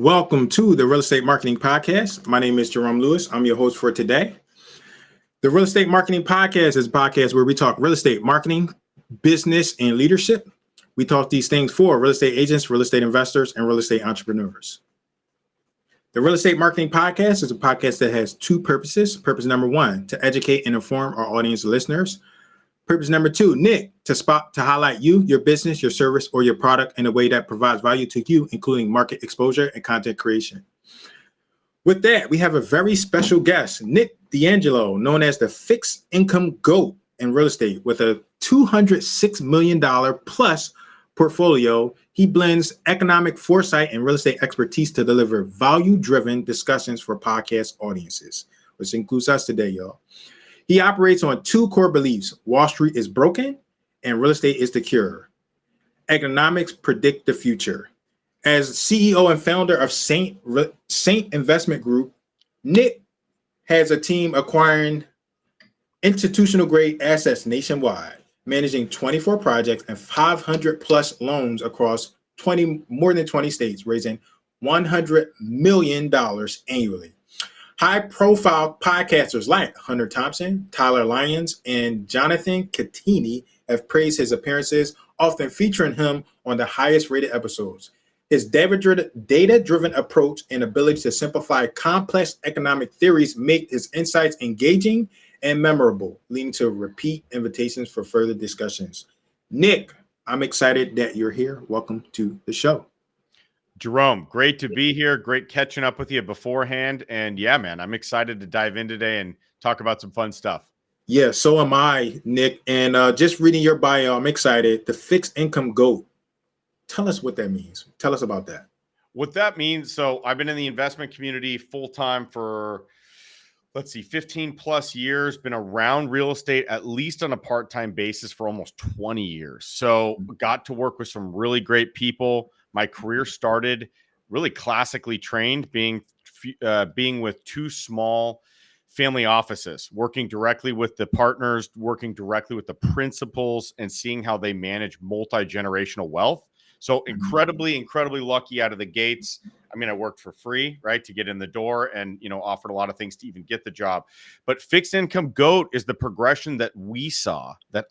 Welcome to the Real Estate Marketing Podcast. My name is Jerome Lewis. I'm your host for today. The Real Estate Marketing Podcast is a podcast where we talk real estate marketing, business, and leadership. We talk these things for real estate agents, real estate investors, and real estate entrepreneurs. The Real Estate Marketing Podcast is a podcast that has two purposes. Purpose number one, to educate and inform our audience listeners. Purpose number two, Nick, to highlight you, your business, your service, or your product in a way that provides value to you, including market exposure and content creation. With that, we have a very special guest, Nic DeAngelo, known as the fixed income GOAT in real estate. With a $206 million plus portfolio, he blends economic foresight and real estate expertise to deliver value-driven discussions for podcast audiences, which includes us today, y'all. He operates on two core beliefs: Wall Street is broken and real estate is the cure. Economics predict the future. As CEO and founder of Saint Investment Group, Nic has a team acquiring institutional grade assets nationwide, managing 24 projects and 500 plus loans across more than 20 states, raising $100 million annually. High-profile podcasters like Hunter Thompson, Tyler Lyons, and Jonathan Catini have praised his appearances, often featuring him on the highest-rated episodes. His data-driven approach and ability to simplify complex economic theories make his insights engaging and memorable, leading to repeat invitations for further discussions. Nic, I'm excited that you're here. Welcome to the show. Jerome, great to be here. Great catching up with you beforehand. And yeah, man, I'm excited to dive in today and talk about some fun stuff. Yeah, so am I, Nic. And just reading your bio, I'm excited. The fixed income GOAT. Tell us what that means. Tell us about that. What that means, so I've been in the investment community full-time for, 15 plus years, been around real estate, at least on a part-time basis, for almost 20 years. So got to work with some really great people. My career started really classically trained, being with two small family offices, working directly with the partners, working directly with the principals, and seeing how they manage multi-generational wealth. So incredibly lucky out of the gates. I mean, I worked for free, right, to get in the door, and, offered a lot of things to even get the job. But fixed income GOAT is the progression that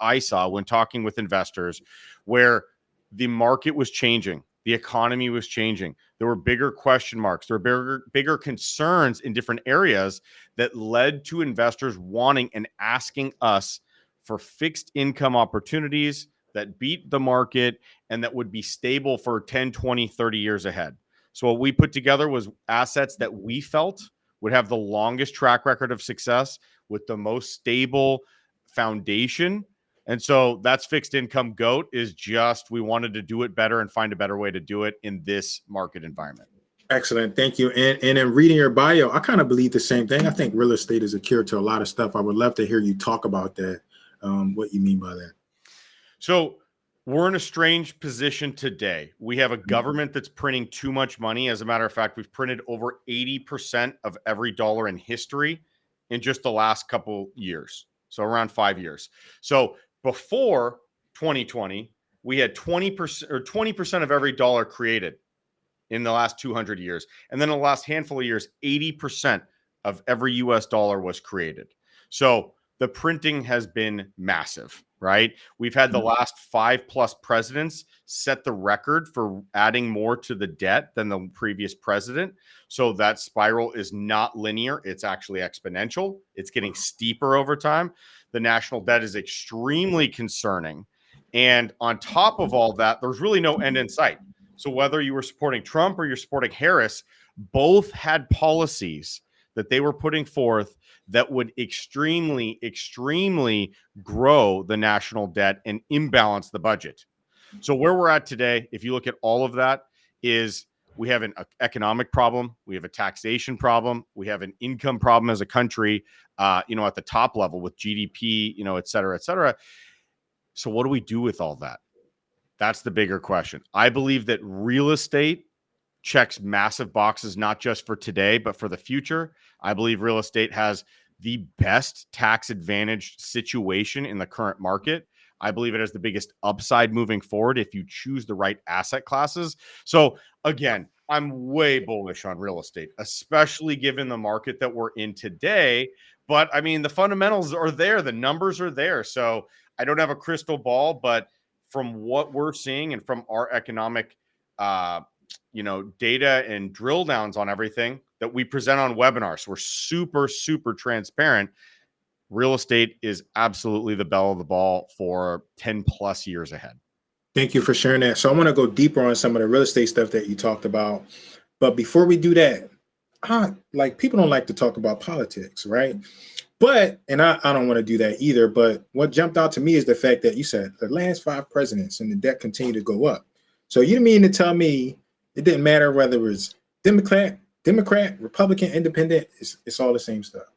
I saw when talking with investors, where the market was changing. The economy was changing. There were bigger question marks. There were bigger concerns in different areas that led to investors wanting and asking us for fixed income opportunities that beat the market and that would be stable for 10, 20, 30 years ahead. So what we put together was assets that we felt would have the longest track record of success with the most stable foundation. And so that's fixed income GOAT, is just, we wanted to do it better and find a better way to do it in this market environment. Excellent. Thank you. And in reading your bio, I kind of believe the same thing. I think real estate is a cure to a lot of stuff. I would love to hear you talk about that, what you mean by that. So we're in a strange position today. We have a government that's printing too much money. As a matter of fact, we've printed over 80% of every dollar in history in just the last couple years. So around 5 years. So before 2020, we had 20% of every dollar created in the last 200 years. And then in the last handful of years, 80% of every US dollar was created. So the printing has been massive, right? We've had the last 5+ presidents set the record for adding more to the debt than the previous president. So that spiral is not linear. It's actually exponential. It's getting steeper over time. The national debt is extremely concerning. And on top of all that, there's really no end in sight. So whether you were supporting Trump or you're supporting Harris, both had policies that they were putting forth that would extremely grow the national debt and imbalance the budget. So where we're at today, if you look at all of that, is we have an economic problem, we have a taxation problem, we have an income problem as a country, at the top level with GDP, et cetera, et cetera. So what do we do with all that? That's the bigger question. I believe that real estate checks massive boxes, not just for today, but for the future. I believe real estate has the best tax advantage situation in the current market. I believe it has the biggest upside moving forward if you choose the right asset classes. So again, I'm way bullish on real estate, especially given the market that we're in today. But I mean, the fundamentals are there, the numbers are there. So I don't have a crystal ball, but from what we're seeing and from our economic, data and drill downs on everything that we present on webinars, so we're super, super transparent. Real estate is absolutely the belle of the ball for 10 plus years ahead. Thank you for sharing that. So I want to go deeper on some of the real estate stuff that you talked about. But before we do that, like people don't like to talk about politics, right? But, and I don't want to do that either. But what jumped out to me is the fact that you said the last 5 presidents and the debt continued to go up. So you mean to tell me it didn't matter whether it was Democrat, Republican, Independent, it's all the same stuff.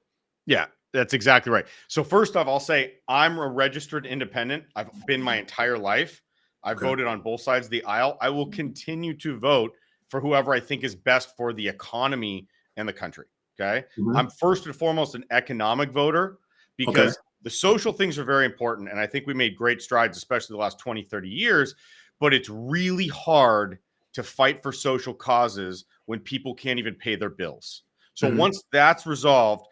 Yeah, that's exactly right. So first off, I'll say I'm a registered independent. I've been my entire life. I've voted on both sides of the aisle. I will continue to vote for whoever I think is best for the economy and the country. Okay. Mhm. I'm first and foremost an economic voter because the social things are very important. And I think we made great strides, especially the last 20, 30 years. But it's really hard to fight for social causes when people can't even pay their bills. So once that's resolved,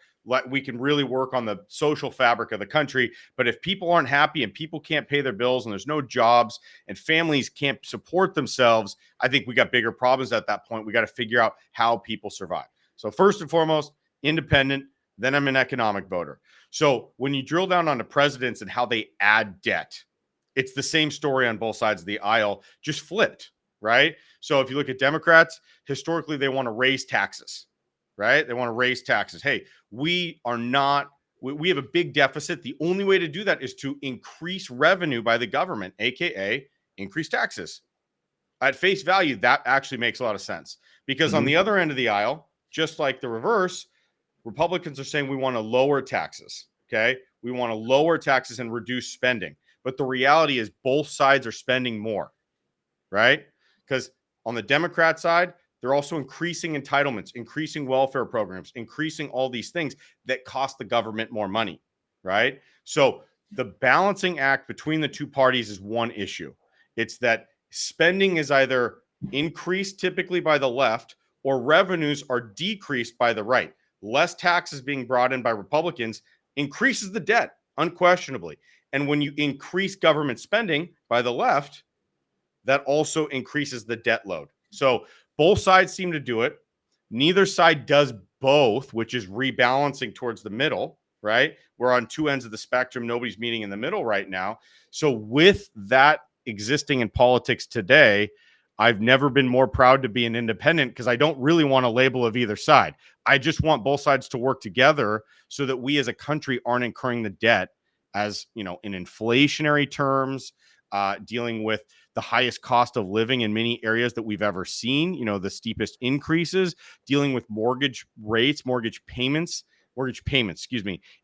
we can really work on the social fabric of the country. But if people aren't happy and people can't pay their bills and there's no jobs and families can't support themselves, I think we got bigger problems at that point. We got to figure out how people survive. So first and foremost, independent, then I'm an economic voter. So when you drill down on the presidents and how they add debt, it's the same story on both sides of the aisle, just flipped, right? So if you look at Democrats, historically, they want to raise taxes, right? They want to raise taxes. Hey, we have a big deficit. The only way to do that is to increase revenue by the government, AKA increase taxes. At face value, that actually makes a lot of sense because on the other end of the aisle, just like the reverse, Republicans are saying we want to lower taxes. Okay. We want to lower taxes and reduce spending. But the reality is both sides are spending more, right? Because on the Democrat side, they're also increasing entitlements, increasing welfare programs, increasing all these things that cost the government more money, right? So the balancing act between the two parties is one issue. It's that spending is either increased typically by the left or revenues are decreased by the right. Less taxes being brought in by Republicans increases the debt, unquestionably. And when you increase government spending by the left, that also increases the debt load. So both sides seem to do it. Neither side does both, which is rebalancing towards the middle, right? We're on two ends of the spectrum. Nobody's meeting in the middle right now. So with that existing in politics today, I've never been more proud to be an independent because I don't really want a label of either side. I just want both sides to work together so that we as a country aren't incurring the debt as, in inflationary terms, dealing with the highest cost of living in many areas that we've ever seen, the steepest increases, dealing with mortgage payments,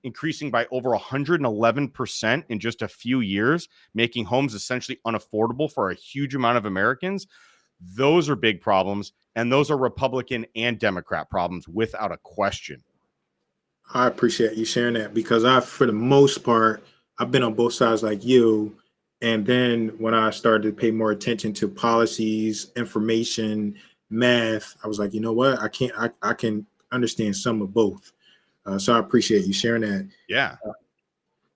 increasing by over 111% in just a few years, making homes essentially unaffordable for a huge amount of Americans. Those are big problems, and those are Republican and Democrat problems without a question. I appreciate you sharing that because for the most part, I've been on both sides like you. And then when I started to pay more attention to policies, information, math, I was like, you know what? I can understand some of both. So I appreciate you sharing that. Yeah.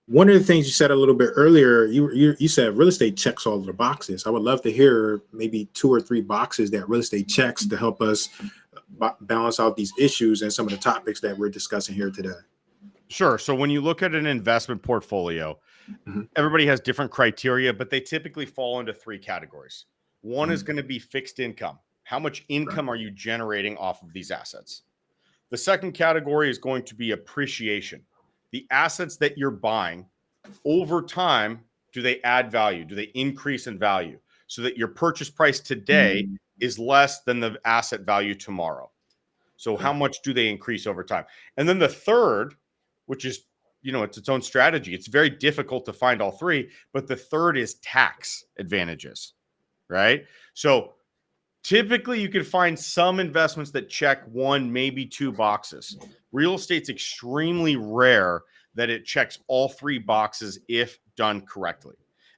One of the things you said a little bit earlier, you said real estate checks all of the boxes. I would love to hear maybe 2 or 3 boxes that real estate checks to help us balance out these issues and some of the topics that we're discussing here today. Sure. So when you look at an investment portfolio, everybody has different criteria, but they typically fall into 3 categories. One is going to be fixed income. How much income are you generating off of these assets? The second category is going to be appreciation. The assets that you're buying over time, do they add value? Do they increase in value so that your purchase price today is less than the asset value tomorrow? So how much do they increase over time? And then the third, which is, it's its own strategy. It's very difficult to find all 3, but the third is tax advantages, right? So typically you can find some investments that check 1, maybe 2 boxes. Real estate's extremely rare that it checks all 3 boxes if done correctly.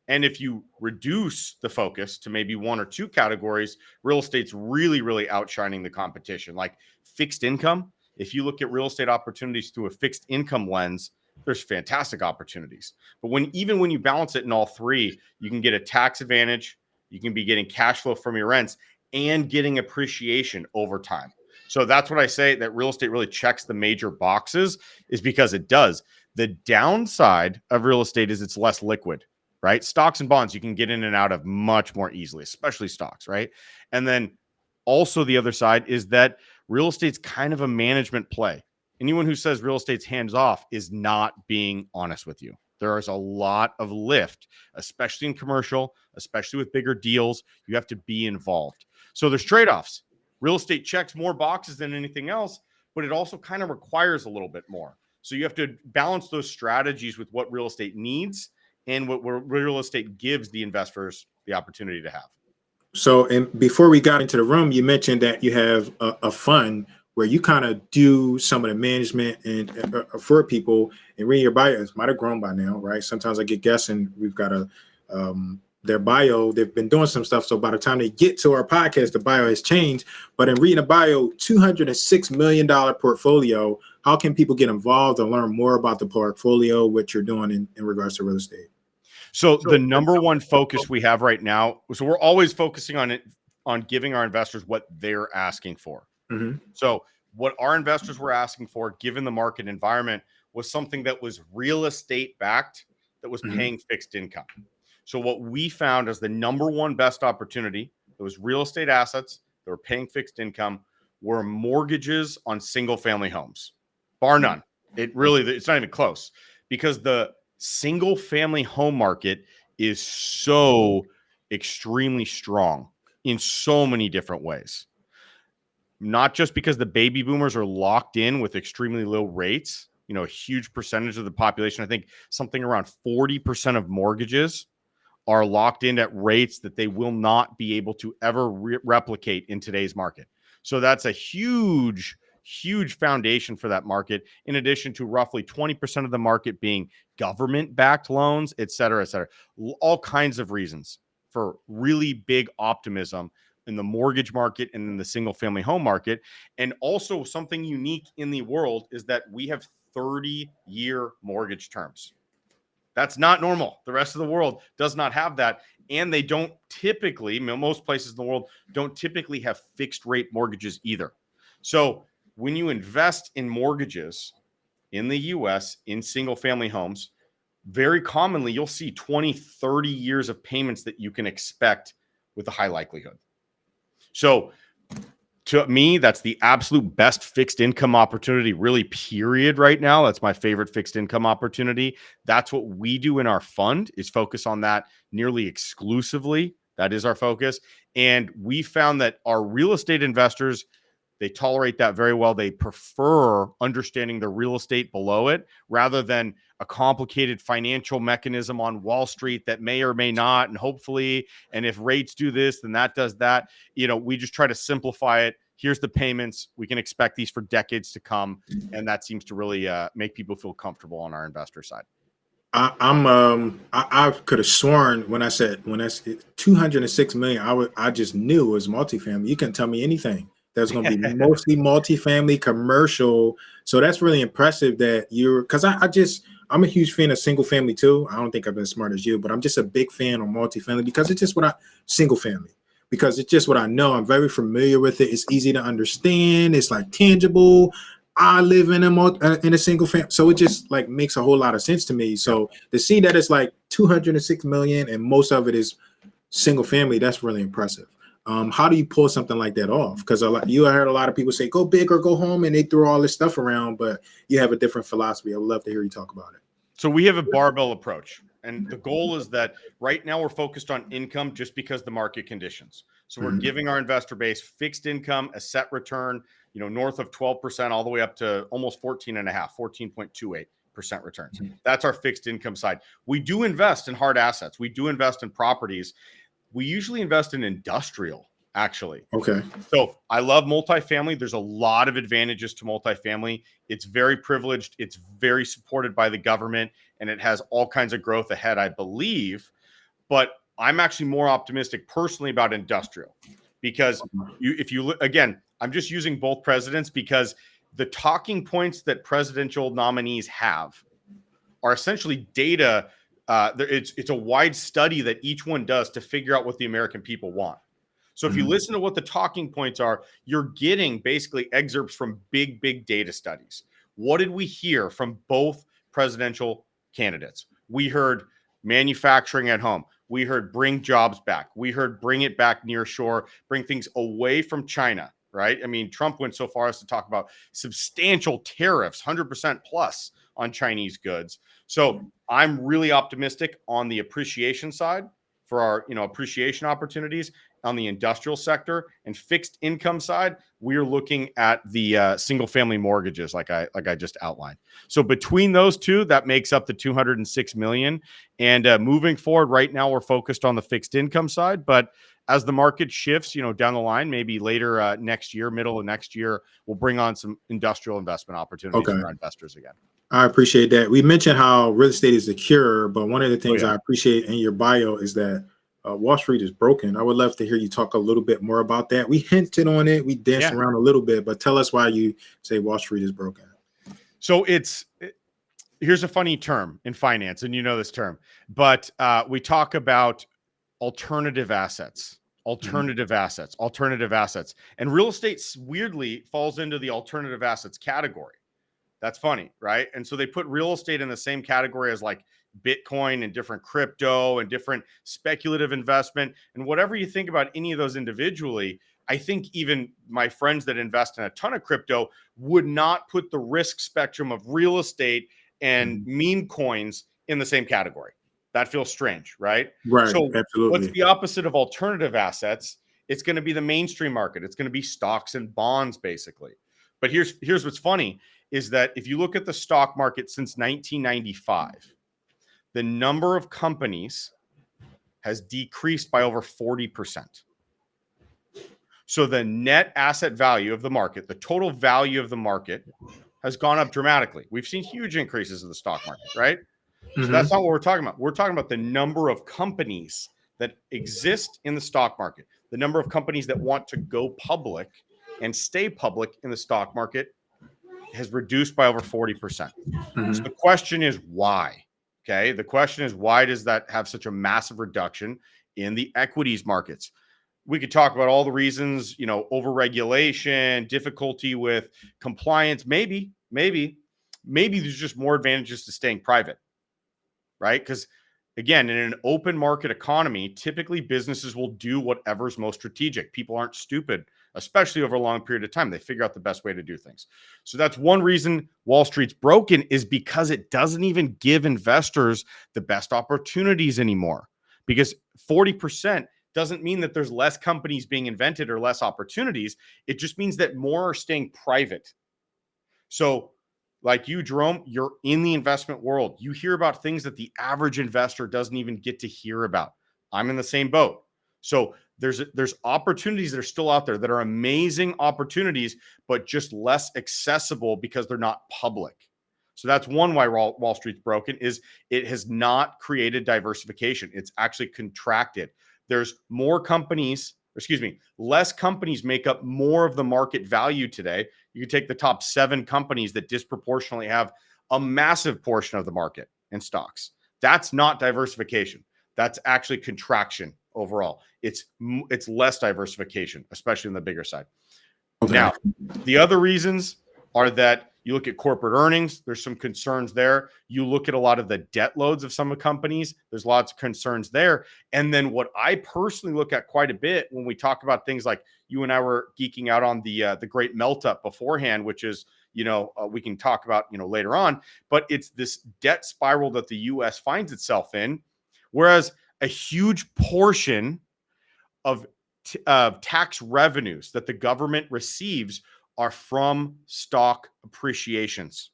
And if you reduce the focus to maybe one or two categories, real estate's really, really outshining the competition. Like fixed income, if you look at real estate opportunities through a fixed income lens, there's fantastic opportunities. But even when you balance it in all three, you can get a tax advantage, you can be getting cash flow from your rents and getting appreciation over time. So that's what I say, that real estate really checks the major boxes, is because it does. The downside of real estate is it's less liquid, right? Stocks and bonds you can get in and out of much more easily, especially stocks, right? And then also the other side is that real estate's kind of a management play. Anyone who says real estate's hands off is not being honest with you. There is a lot of lift, especially in commercial, especially with bigger deals. You have to be involved. So there's trade-offs. Real estate checks more boxes than anything else, but it also kind of requires a little bit more. So you have to balance those strategies with what real estate needs and what real estate gives the investors the opportunity to have. So, and before we got into the room, you mentioned that you have a fund where you kind of do some of the management and for people, and reading your bios might have grown by now, right? Sometimes I get guests and we've got their bio, they've been doing some stuff. So by the time they get to our podcast, the bio has changed. But in reading a bio, $206 million portfolio, how can people get involved and learn more about the portfolio, what you're doing in regards to real estate? So the number one focus we have right now, so we're always focusing on giving our investors what they're asking for. Mm-hmm. So what our investors were asking for, given the market environment, was something that was real estate backed, that was paying fixed income. So what we found as the number one best opportunity, those real estate assets that were paying fixed income, were mortgages on single family homes, bar none. It's not even close, because the single family home market is so extremely strong in so many different ways. Not just because the baby boomers are locked in with extremely low rates, a huge percentage of the population, I think something around 40% of mortgages are locked in at rates that they will not be able to ever replicate in today's market. So that's a huge, huge foundation for that market, in addition to roughly 20% of the market being government-backed loans, et cetera, et cetera. All kinds of reasons for really big optimism in the mortgage market and in the single-family home market. And also something unique in the world is that we have 30-year mortgage terms. That's not normal. The rest of the world does not have that. And they don't typically, most places in the world don't typically have fixed rate mortgages either. So when you invest in mortgages in the US in single family homes, very commonly you'll see 20, 30 years of payments that you can expect with a high likelihood. So to me, that's the absolute best fixed income opportunity, really, period, right now. That's my favorite fixed income opportunity. That's what we do in our fund, is focus on that nearly exclusively. That is our focus. And we found that our real estate investors, they tolerate that very well. They prefer understanding the real estate below it rather than a complicated financial mechanism on Wall Street that may or may not, and hopefully, and if rates do this, then that does that. We just try to simplify it. Here's the payments. We can expect these for decades to come. And that seems to really make people feel comfortable on our investor side. I could have sworn when I said 206 million, I just knew it was multifamily. You couldn't tell me anything. That's going to be mostly multifamily commercial. So that's really impressive that because I'm a huge fan of single family too. I don't think I've been as smart as you, but I'm just a big fan of multifamily because it's just single family, because it's just what I know. I'm very familiar with it. It's easy to understand. It's like tangible. I live in a single family, so it just like makes a whole lot of sense to me. So to see that it's like 206 million and most of it is single family, that's really impressive. How do you pull something like that off? Because you heard a lot of people say go big or go home, and they throw all this stuff around, but you have a different philosophy. I'd love to hear you talk about it. So we have a barbell approach, and the goal is that right now we're focused on income just because the market conditions. So we're giving our investor base fixed income, a set return, north of 12%, all the way up to almost 14.28% returns. That's our fixed income side. We do invest in hard assets. We do invest in properties. We usually invest in industrial, actually. Okay. So I love multifamily. There's a lot of advantages to multifamily. It's very privileged. It's very supported by the government, and it has all kinds of growth ahead, I believe. but I'm actually more optimistic personally about industrial because if you look again, I'm just using both presidents because the talking points that presidential nominees have are essentially data. It's a wide study that each one does to figure out what the American people want. So if you listen to what the talking points are, you're getting basically excerpts from big data studies. What did we hear from both presidential candidates? We heard manufacturing at home. We heard bring jobs back. We heard bring it back near shore, bring things away from China, right? I mean, Trump went so far as to talk about substantial tariffs, 100% plus on Chinese goods. So I'm really optimistic on the appreciation side for our, appreciation opportunities on the industrial sector and fixed income side. We're looking at the single family mortgages, like I just outlined. So between those two, that makes up the 206 million. And moving forward, right now we're focused on the fixed income side, but as the market shifts, down the line, maybe later next year, middle of next year, we'll bring on some industrial investment opportunities for our investors again. I appreciate that. We mentioned how real estate is the cure, but one of the things yeah. I appreciate in your bio is that Wall Street is broken. I would love to hear you talk a little bit more about that. We hinted on it. We danced around a little bit, but tell us why you say Wall Street is broken. So here's a funny term in finance, and you know this term, but we talk about alternative assets. And real estate weirdly falls into the alternative assets category. That's funny, right? And so they put real estate in the same category as like Bitcoin and different crypto and different speculative investment. And whatever you think about any of those individually, I think even my friends that invest in a ton of crypto would not put the risk spectrum of real estate and meme coins in the same category. That feels strange, right? Right. So absolutely. What's the opposite of alternative assets? It's going to be the mainstream market. It's going to be stocks and bonds, basically. But here's what's funny is that if you look at the stock market since 1995, the number of companies has decreased by over 40%. So the net asset value of the market, the total value of the market has gone up dramatically. We've seen huge increases in the stock market, right? So that's not what we're talking about. We're talking about the number of companies that exist in the stock market, the number of companies that want to go public and stay public in the stock market has reduced by over 40%. So the question is why? Okay. The question is, why does that have such a massive reduction in the equities markets? We could talk about all the reasons, overregulation, difficulty with compliance. Maybe there's just more advantages to staying private, right? Because again, in an open market economy, typically businesses will do whatever's most strategic. People aren't stupid, especially over a long period of time. They figure out the best way to do things. So that's one reason Wall Street's broken, is because it doesn't even give investors the best opportunities anymore. Because 40% doesn't mean that there's less companies being invented or less opportunities. It just means that more are staying private. So like you, Jerome, you're in the investment world. You hear about things that the average investor doesn't even get to hear about. I'm in the same boat. So there's opportunities that are still out there that are amazing opportunities, but just less accessible because they're not public. So that's one why Wall Street's broken, is it has not created diversification. It's actually contracted. There's less companies make up more of the market value today. You can take the top 7 companies that disproportionately have a massive portion of the market in stocks. That's not diversification. That's actually contraction overall. It's less diversification, especially in the bigger side. Okay. Now, the other reasons are that you look at corporate earnings, there's some concerns there. You look at a lot of the debt loads of some companies, there's lots of concerns there. And then what I personally look at quite a bit when we talk about things like, you and I were geeking out on the great melt up beforehand, which is, we can talk about, later on, but it's this debt spiral that the US finds itself in, whereas a huge portion of tax revenues that the government receives are from stock appreciations.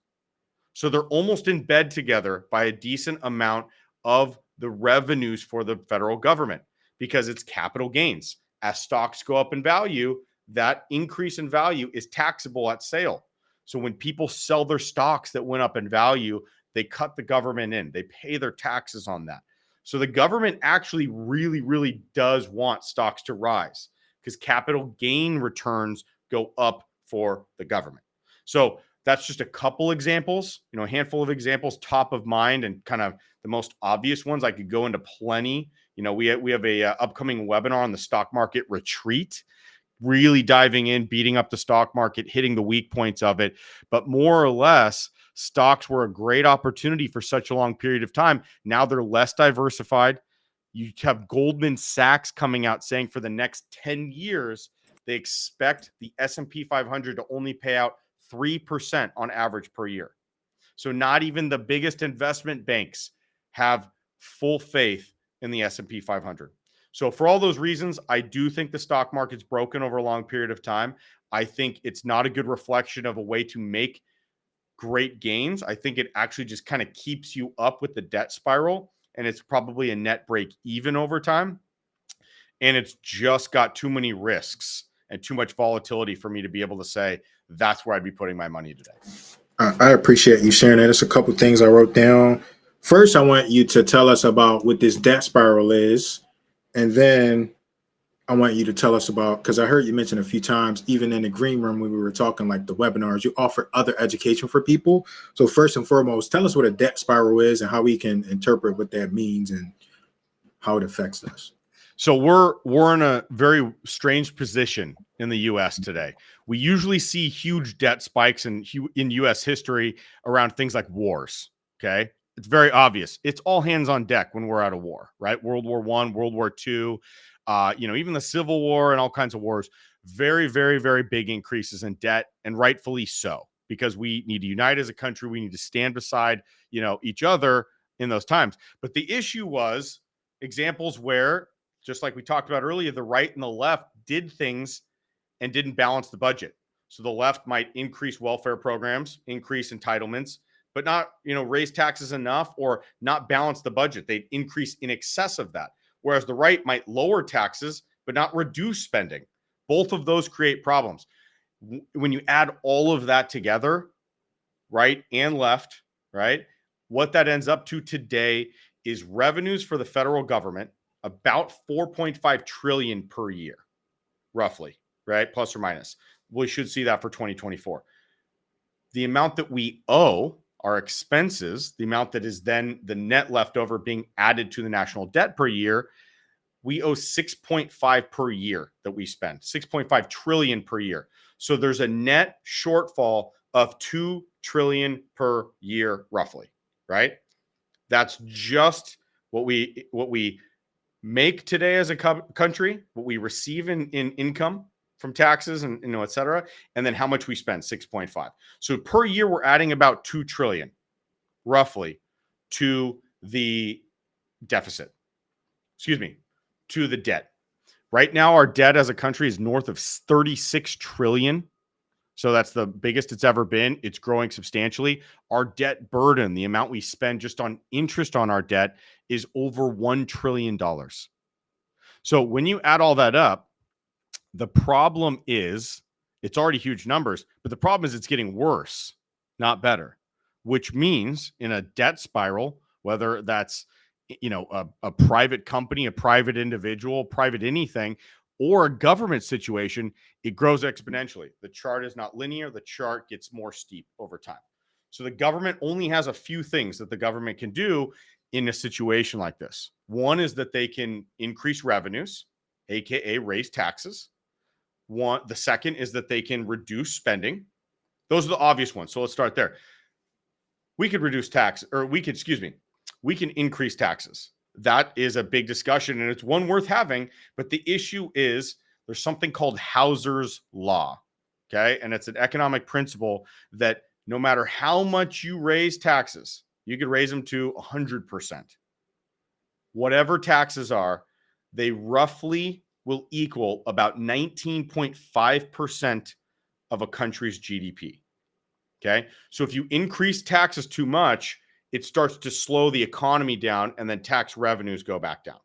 So they're almost in bed together by a decent amount of the revenues for the federal government, because it's capital gains. As stocks go up in value, that increase in value is taxable at sale. So when people sell their stocks that went up in value, they cut the government in. They pay their taxes on that. So the government actually really, really does want stocks to rise because capital gain returns go up for the government. So that's just a couple examples, a handful of examples top of mind and kind of the most obvious ones. I could go into plenty. We have a upcoming webinar on the stock market retreat, really diving in, beating up the stock market, hitting the weak points of it. But more or less, stocks were a great opportunity for such a long period of time. Now they're less diversified. You have Goldman Sachs coming out saying for the next 10 years, they expect the S&P 500 to only pay out 3% on average per year. So not even the biggest investment banks have full faith in the S&P 500. So for all those reasons, I do think the stock market's broken over a long period of time. I think it's not a good reflection of a way to make great gains. I think it actually just kind of keeps you up with the debt spiral, and it's probably a net break even over time. And it's just got too many risks and too much volatility for me to be able to say that's where I'd be putting my money today. I appreciate you sharing that. There's a couple things I wrote down. First, I want you to tell us about what this debt spiral is. And then I want you to tell us about, because I heard you mention a few times, even in the green room when we were talking, like the webinars, you offer other education for people. So first and foremost, tell us what a debt spiral is and how we can interpret what that means and how it affects us. So we're in a very strange position in the U.S. today. We usually see huge debt spikes in U.S. history around things like wars. Okay, it's very obvious. It's all hands on deck when we're out of war, right? World War I, World War II, even the Civil War and all kinds of wars. Very, very, very big increases in debt, and rightfully so, because we need to unite as a country. We need to stand beside each other in those times. But the issue was examples where, just like we talked about earlier, the right and the left did things and didn't balance the budget. So the left might increase welfare programs, increase entitlements, but not, raise taxes enough or not balance the budget. They'd increase in excess of that. Whereas the right might lower taxes, but not reduce spending. Both of those create problems. When you add all of that together, right and left, right, what that ends up to today is revenues for the federal government about 4.5 trillion per year, roughly, right? Plus or minus. We should see that for 2024. The amount that we owe, our expenses, the amount that is then the net leftover being added to the national debt per year, we owe 6.5 per year that we spend, 6.5 trillion per year. So there's a net shortfall of 2 trillion per year, roughly, right? That's just what we make today as a country, what we receive in income from taxes and et cetera, and then how much we spend, 6.5. So per year, we're adding about 2 trillion, roughly, to the deficit. To the debt. Right now, our debt as a country is north of 36 trillion. So that's the biggest it's ever been. It's growing substantially. Our debt burden, the amount we spend just on interest on our debt, is over $1 trillion. So when you add all that up, the problem is it's already huge numbers, but the problem is it's getting worse, not better, which means in a debt spiral, whether that's a private company, a private individual, private anything, or a government situation, it grows exponentially. The chart is not linear. The chart gets more steep over time. So the government only has a few things that the government can do in a situation like this. One is that they can increase revenues, aka raise taxes. The second is that they can reduce spending. Those are the obvious ones. So let's start there. We could reduce tax, or we can increase taxes. That is a big discussion, and it's one worth having. But the issue is there's something called Hauser's law, okay? And it's an economic principle that no matter how much you raise taxes, you could raise them to 100%. Whatever taxes are, they roughly will equal about 19.5% of a country's GDP, okay? So if you increase taxes too much, it starts to slow the economy down, and then tax revenues go back down.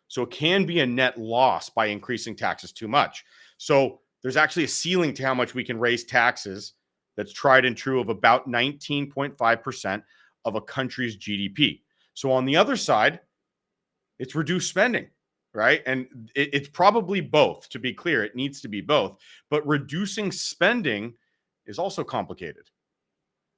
So it can be a net loss by increasing taxes too much. So there's actually a ceiling to how much we can raise taxes that's tried and true of about 19.5% of a country's GDP. So on the other side, It's reduce spending, right? And it's probably both, to be clear. It needs to be both. But reducing spending is also complicated.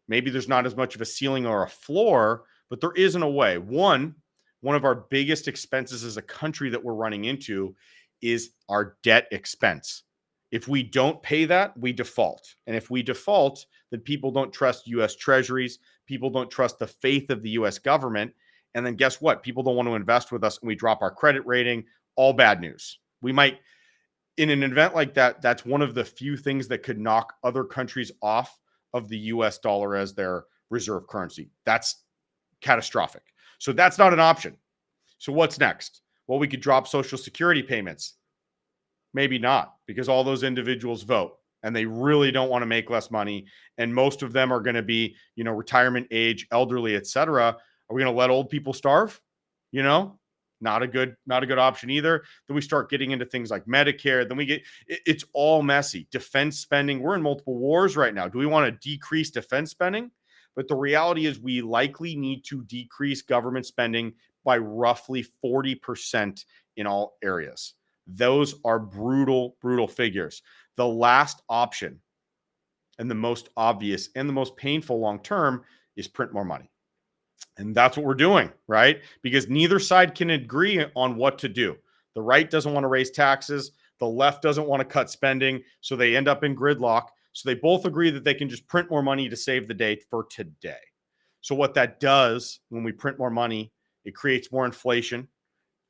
Maybe there's not as much of a ceiling or a floor, but there isn't a way. One of our biggest expenses as a country that we're running into is our debt expense. If we don't pay that, we default. And if we default, then people don't trust US treasuries. People don't trust the faith of the US government. And then guess what? People don't want to invest with us and we drop our credit rating. All bad news. We might, in an event like that, that's one of the few things that could knock other countries off of the US dollar as their reserve currency. That's catastrophic. So that's not an option. So what's next? Well, we could drop Social Security payments. Maybe not, because all those individuals vote and they really don't want to make less money. And most of them are going to be, retirement age, elderly, et cetera. Are we going to let old people starve? Not a good option either. Then we start getting into things like Medicare. Then it's all messy. Defense spending. We're in multiple wars right now. Do we want to decrease defense spending? But the reality is we likely need to decrease government spending by roughly 40% in all areas. Those are brutal, brutal figures. The last option, and the most obvious and the most painful long-term, is print more money. And that's what we're doing, right? Because neither side can agree on what to do. The right doesn't want to raise taxes. The left doesn't want to cut spending. So they end up in gridlock. So they both agree that they can just print more money to save the day for today. So what that does when we print more money, it creates more inflation.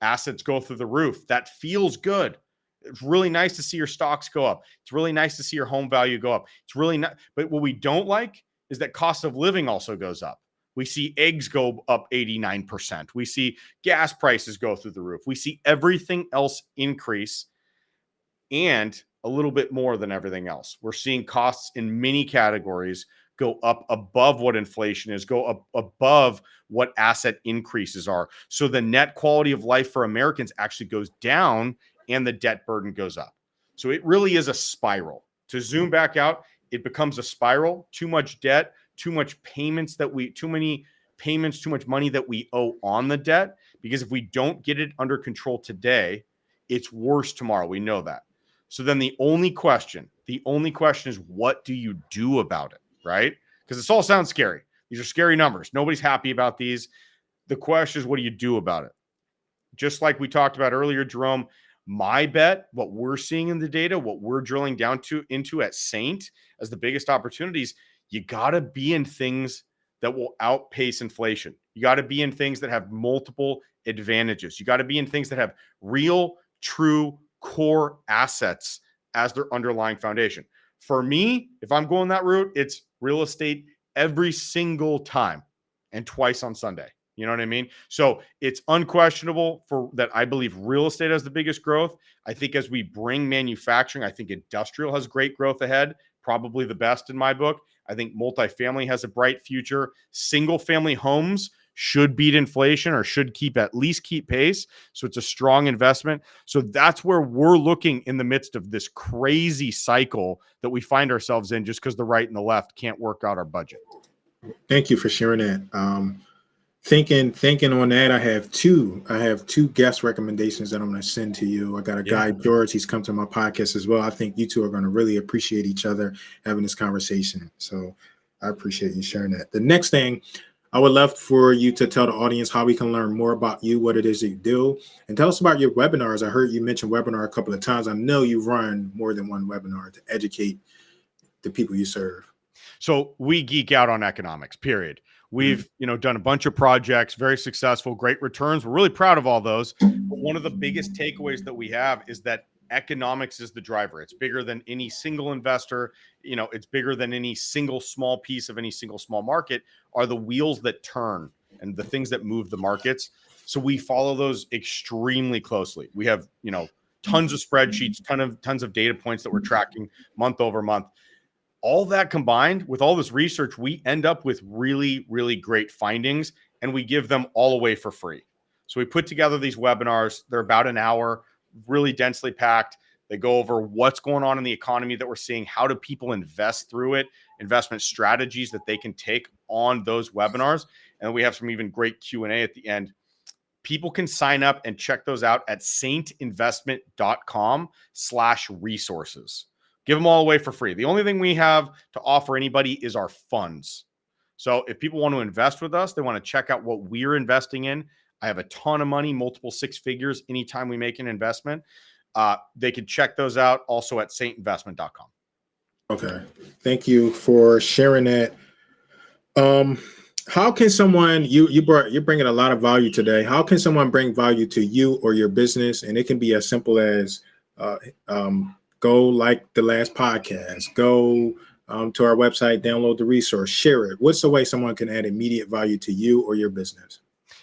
Assets go through the roof. That feels good. It's really nice to see your stocks go up. It's really nice to see your home value go up. It's really not. But what we don't like is that cost of living also goes up. We see eggs go up 89%. We see gas prices go through the roof. We see everything else increase, and a little bit more than everything else. We're seeing costs in many categories go up above what inflation is, go up above what asset increases are. So the net quality of life for Americans actually goes down and the debt burden goes up. So it really is a spiral. To zoom back out, it becomes a spiral. Too much debt, too much payments too many payments, too much money that we owe on the debt. Because if we don't get it under control today, it's worse tomorrow. We know that. So then the only question is, what do you do about it? Right? Because this all sounds scary. These are scary numbers. Nobody's happy about these. The question is, what do you do about it? Just like we talked about earlier, Jerome, my bet, what we're seeing in the data, what we're drilling down into at Saint as the biggest opportunities, you got to be in things that will outpace inflation. You got to be in things that have multiple advantages. You got to be in things that have real, true core assets as their underlying foundation. For me, if I'm going that route, it's real estate every single time and twice on Sunday. You know what I mean? So it's unquestionable for that. I believe real estate has the biggest growth. I think as we bring manufacturing, I think industrial has great growth ahead, probably the best in my book. I think multifamily has a bright future. Single family homes should beat inflation or should at least keep pace. So it's a strong investment. So that's where we're looking in the midst of this crazy cycle that we find ourselves in just because the right and the left can't work out our budget. Thank you for sharing that. Thinking on that, I have two guest recommendations that I'm going to send to you. I got a guy, George. He's come to my podcast as well. I think you two are going to really appreciate each other having this conversation. So I appreciate you sharing that. The next thing, I would love for you to tell the audience how we can learn more about you, what it is that you do, and tell us about your webinars. I heard you mention webinar a couple of times. I know you run more than one webinar to educate the people you serve. So we geek out on economics, period. We've, done a bunch of projects, very successful, great returns. We're really proud of all those. But one of the biggest takeaways that we have is that economics is the driver. It's bigger than any single investor. It's bigger than any single small piece of any single small market, are the wheels that turn and the things that move the markets. So we follow those extremely closely. We have, tons of spreadsheets, tons of data points that we're tracking month over month. All that combined with all this research, we end up with really, really great findings, and we give them all away for free. So we put together these webinars. They're about an hour, really densely packed. They go over what's going on in the economy that we're seeing, how do people invest through it, investment strategies that they can take on those webinars. And we have some even great Q&A at the end. People can sign up and check those out at saintinvestment.com/resources. Give them all away for free. The only thing we have to offer anybody is our funds. So if people want to invest with us, they want to check out what we're investing in. I have a ton of money, multiple six figures anytime we make an investment. They can check those out also at saintinvestment.com. Okay. Thank you for sharing that. How can someone, you're bringing a lot of value today. How can someone bring value to you or your business? And it can be as simple as go like the last podcast, go to our website, download the resource, share it. What's the way someone can add immediate value to you or your business?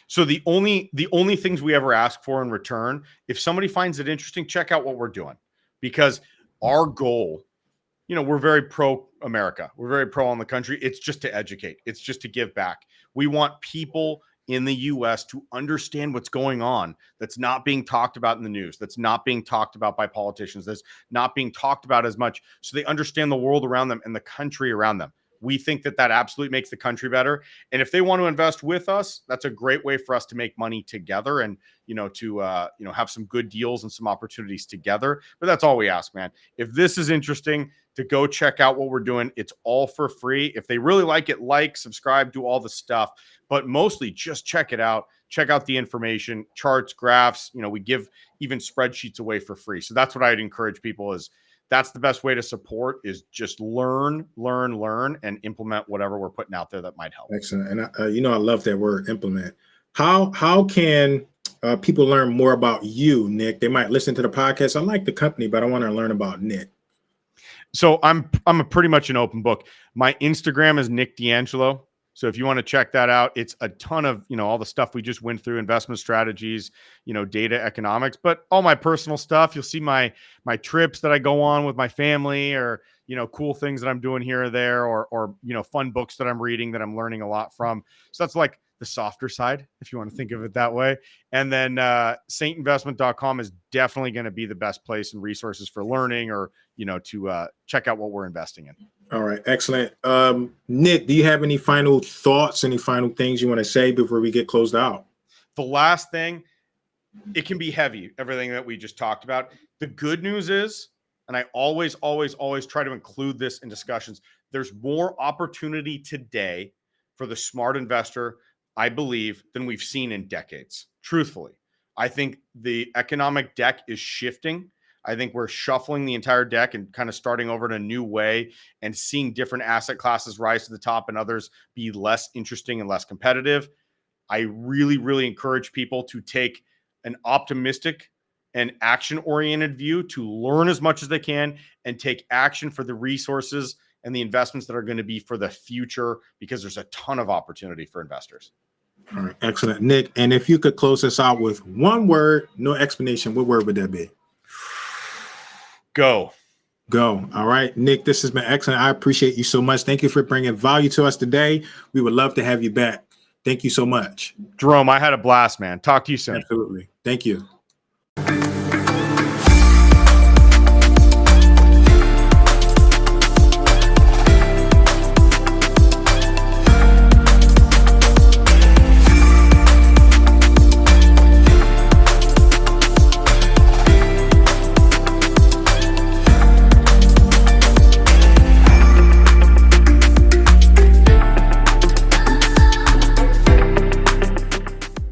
So the only things we ever ask for in return, if somebody finds it interesting, check out what we're doing, because our goal, we're very pro America. We're very pro on the country. It's just to educate. It's just to give back. We want people in the US to understand what's going on that's not being talked about in the news, that's not being talked about by politicians, that's not being talked about as much, so they understand the world around them and the country around them. We think that absolutely makes the country better. And if they want to invest with us, that's a great way for us to make money together and, to have some good deals and some opportunities together. But that's all we ask, man. If this is interesting, to go check out what we're doing. It's all for free. If they really like it, subscribe, do all the stuff, but mostly just check it out. Check out the information, charts, graphs. We give even spreadsheets away for free. So that's what I'd encourage people is that's the best way to support is just learn, and implement whatever we're putting out there that might help. Excellent. And I love that word, implement. How can people learn more about you, Nic? They might listen to the podcast. I like the company, but I want to learn about Nic. So I'm pretty much an open book. My Instagram is Nic DeAngelo. So if you want to check that out, it's a ton of, all the stuff we just went through, investment strategies, data economics, but all my personal stuff. You'll see my trips that I go on with my family, or, cool things that I'm doing here or there, or fun books that I'm reading that I'm learning a lot from. So that's like the softer side, if you want to think of it that way. And then saintinvestment.com is definitely going to be the best place and resources for learning, or, to check out what we're investing in. All right. Excellent. Nic, do you have any final thoughts, any final things you want to say before we get closed out? The last thing, it can be heavy, everything that we just talked about. The good news is, and I always try to include this in discussions, there's more opportunity today for the smart investor, I believe, than we've seen in decades. Truthfully, I think the economic deck is shifting. I think we're shuffling the entire deck and kind of starting over in a new way and seeing different asset classes rise to the top and others be less interesting and less competitive. I really encourage people to take an optimistic and action-oriented view, to learn as much as they can and take action for the resources and the investments that are going to be for the future, because there's a ton of opportunity for investors. All right. Excellent. Nic, and if you could close us out with one word, no explanation, what word would that be? Go. All right, Nic, this has been excellent. I appreciate you so much. Thank you for bringing value to us today. We would love to have you back. Thank you so much. Jerome, I had a blast, man. Talk to you soon. Absolutely. Thank you.